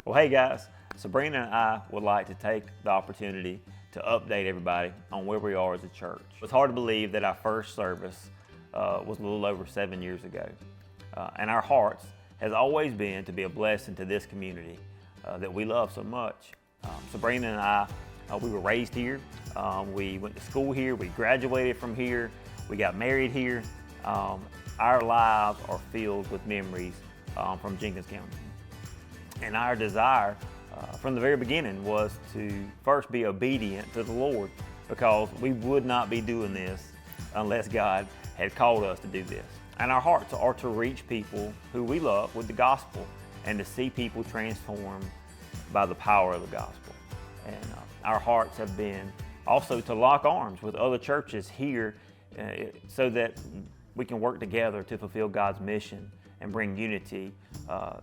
Well, hey guys, Sabrina and I would like to take the opportunity to update everybody on where we are as a church. It's hard to believe that our first service was a little over 7 years ago. And our hearts has always been to be a blessing to this community that we love so much. Sabrina and I, we were raised here. We went to school here. We graduated from here. We got married here. Our lives are filled with memories from Jenkins County. And our desire from the very beginning was to first be obedient to the Lord, because we would not be doing this unless God had called us to do this. And our hearts are to reach people who we love with the gospel and to see people transformed by the power of the gospel. And our hearts have been also to lock arms with other churches here so that we can work together to fulfill God's mission and bring unity,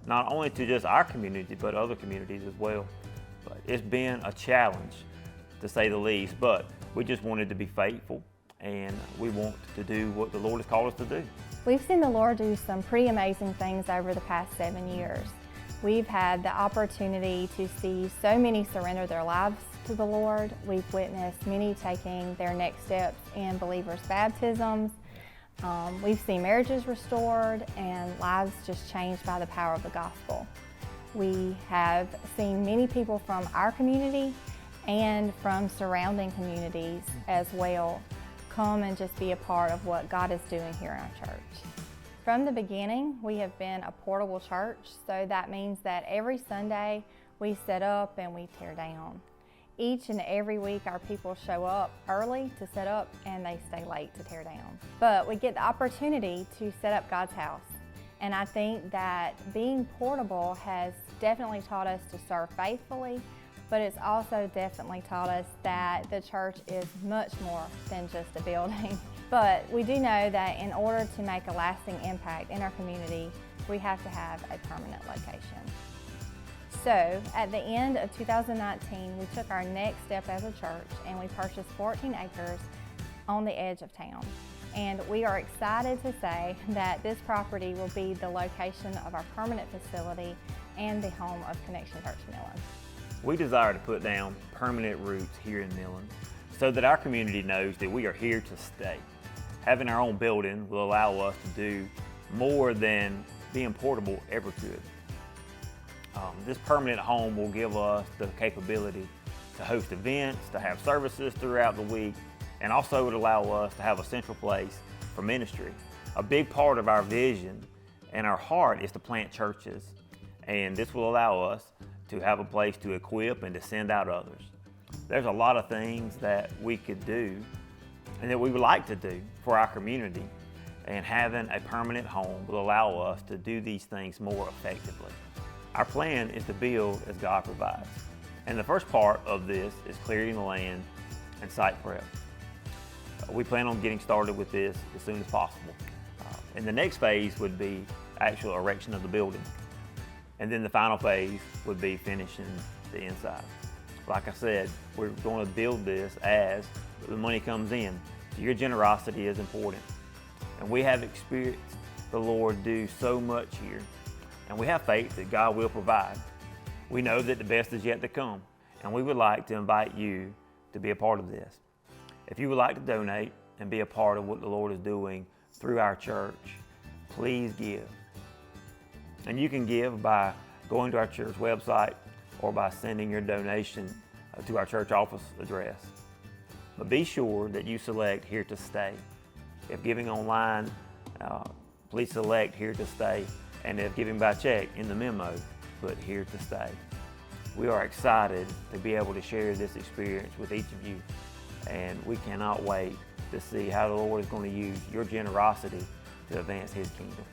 not only to just our community, but other communities as well. But it's been a challenge, to say the least, but we just wanted to be faithful, and we want to do what the Lord has called us to do. We've seen the Lord do some pretty amazing things over the past 7 years. We've had the opportunity to see so many surrender their lives to the Lord. We've witnessed many taking their next steps in believers' baptisms. We've seen marriages restored and lives just changed by the power of the gospel. We have seen many people from our community and from surrounding communities as well come and just be a part of what God is doing here in our church. From the beginning, we have been a portable church, so that means that every Sunday we set up and we tear down. Each and every week our people show up early to set up and they stay late to tear down. But we get the opportunity to set up God's house. And I think that being portable has definitely taught us to serve faithfully, but it's also definitely taught us that the church is much more than just a building. But we do know that in order to make a lasting impact in our community, we have to have a permanent location. So at the end of 2019, we took our next step as a church and we purchased 14 acres on the edge of town. And we are excited to say that this property will be the location of our permanent facility and the home of Connection Church Millen. We desire to put down permanent roots here in Millen so that our community knows that we are here to stay. Having our own building will allow us to do more than being portable ever could. This permanent home will give us the capability to host events, to have services throughout the week, and also would allow us to have a central place for ministry. A big part of our vision and our heart is to plant churches, and this will allow us to have a place to equip and to send out others. There's a lot of things that we could do and that we would like to do for our community, and having a permanent home will allow us to do these things more effectively. Our plan is to build as God provides. And the first part of this is clearing the land and site prep. We plan on getting started with this as soon as possible. And the next phase would be actual erection of the building. And then the final phase would be finishing the inside. Like I said, we're going to build this as the money comes in. So your generosity is important. And we have experienced the Lord do so much here. And we have faith that God will provide. We know that the best is yet to come, and we would like to invite you to be a part of this. If you would like to donate and be a part of what the Lord is doing through our church, please give. And you can give by going to our church website or by sending your donation to our church office address. But be sure that you select Here to Stay. If giving online, please select Here to Stay. And if giving by check, in the memo, put Here to Stay. We are excited to be able to share this experience with each of you, and we cannot wait to see how the Lord is going to use your generosity to advance His kingdom.